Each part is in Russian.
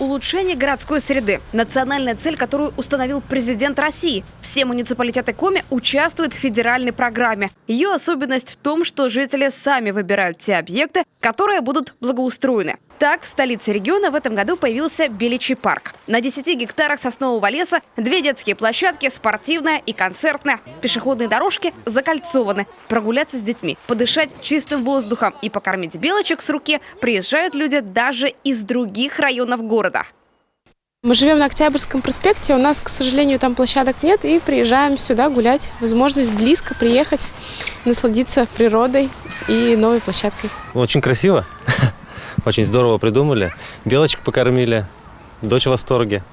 улучшение городской среды. Национальная цель, которую установил президент России. Все муниципалитеты Коми участвуют в федеральной программе. Ее особенность в том, что жители сами выбирают те объекты, которые будут благоустроены. Так, в столице региона в этом году появился Беличий парк. На 10 гектарах соснового леса 2 детские площадки, спортивная и концертная. Пешеходные дорожки закольцованы. Прогуляться с детьми, подышать чистым воздухом и покормить белочек с руки приезжают люди даже из других районов города. Мы живем на Октябрьском проспекте, у нас, к сожалению, там площадок нет, и приезжаем сюда гулять. Возможность близко приехать, насладиться природой и новой площадкой. Очень красиво, очень здорово придумали. Белочек покормили, дочь в восторге.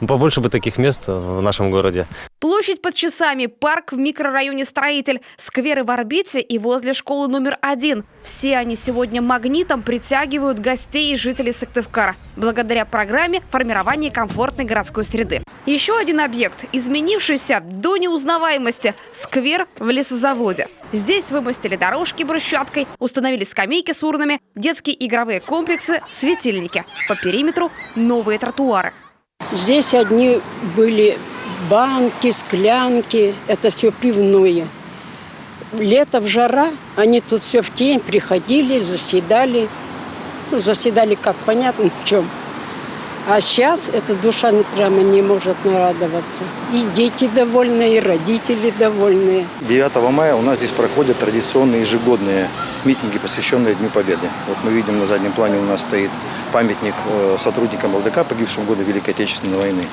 Побольше бы таких мест в нашем городе. Площадь под часами, парк в микрорайоне Строитель, скверы в орбите и возле школы номер 1. Все они сегодня магнитом притягивают гостей и жителей Сыктывкара благодаря программе формирования комфортной городской среды. Еще один объект, изменившийся до неузнаваемости – сквер в лесозаводе. Здесь вымостили дорожки брусчаткой, установили скамейки с урнами, детские игровые комплексы, светильники. По периметру новые тротуары. Здесь одни были банки, склянки, это все пивное. Лето в жара, они тут все в тень приходили, заседали. Заседали как, понятно в чем. А сейчас эта душа прямо не может нарадоваться. И дети довольны, и родители довольны. 9 мая у нас здесь проходят традиционные ежегодные митинги, посвященные Дню Победы. Вот мы видим, на заднем плане у нас стоит памятник сотрудникам ЛДК, погибшим в годы Великой Отечественной войны.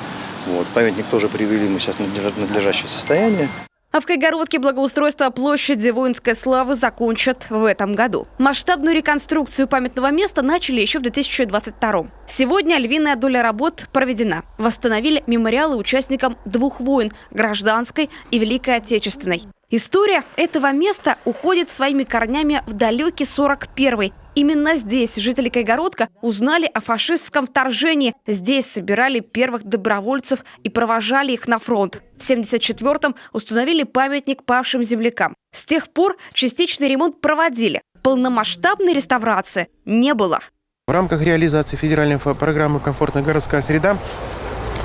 Вот. Памятник тоже привели мы сейчас в надлежащее состояние. А в Кайгородке благоустройство площади воинской славы закончат в этом году. Масштабную реконструкцию памятного места начали еще в 2022. Сегодня львиная доля работ проведена. Восстановили мемориалы участникам 2 войн – гражданской и Великой Отечественной. История этого места уходит своими корнями в далекий 41-й. Именно здесь жители Кайгородка узнали о фашистском вторжении. Здесь собирали первых добровольцев и провожали их на фронт. В 1974-м установили памятник павшим землякам. С тех пор частичный ремонт проводили. Полномасштабной реставрации не было. В рамках реализации федеральной программы «Комфортная городская среда»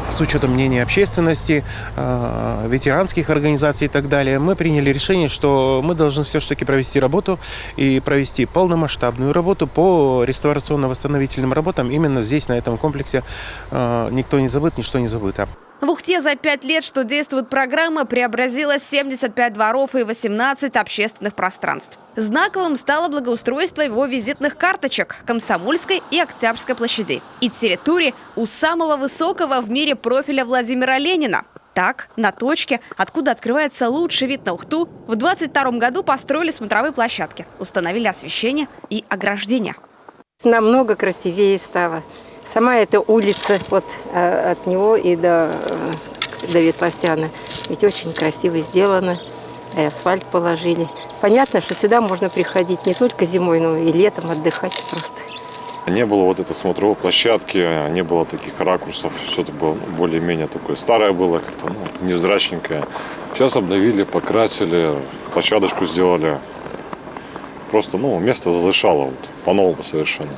с учетом мнения общественности, ветеранских организаций и так далее, мы приняли решение, что мы должны все-таки провести работу и провести полномасштабную работу по реставрационно-восстановительным работам. Именно здесь, на этом комплексе, никто не забыт, ничто не забыто. В Ухте за 5 лет, что действует программа, преобразилось 75 дворов и 18 общественных пространств. Знаковым стало благоустройство его визитных карточек Комсомольской и Октябрьской площадей и территории у самого высокого в мире профиля Владимира Ленина. Так, на точке, откуда открывается лучший вид на Ухту, в 2022 году построили смотровые площадки, установили освещение и ограждение. Намного красивее стало. Сама эта улица вот от него и до Ветлосяна ведь очень красиво сделана, и асфальт положили. Понятно, что сюда можно приходить не только зимой, но и летом отдыхать просто. Не было вот этой смотровой площадки, не было таких ракурсов, что-то было более-менее такое старое было, как-то невзрачненькое. Сейчас обновили, покрасили, площадочку сделали. Просто место задышало по-новому совершенно.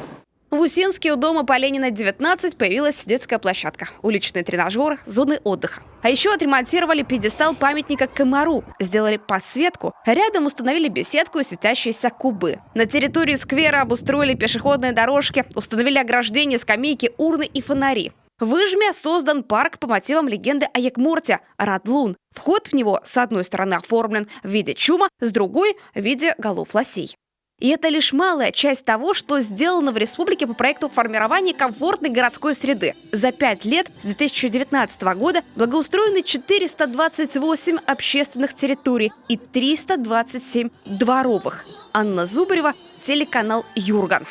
В Усинске у дома по Ленина 19 появилась детская площадка, уличный тренажер, зоны отдыха. А еще отремонтировали пьедестал памятника комару, сделали подсветку. Рядом установили беседку и светящиеся кубы. На территории сквера обустроили пешеходные дорожки, установили ограждения, скамейки, урны и фонари. В Ижме создан парк по мотивам легенды о Якмурте – Радлун. Вход в него с одной стороны оформлен в виде чума, с другой – в виде голов лосей. И это лишь малая часть того, что сделано в республике по проекту формирования комфортной городской среды. За 5 лет с 2019 года благоустроены 428 общественных территорий и 327 дворовых. Анна Зубарева, телеканал Юрган.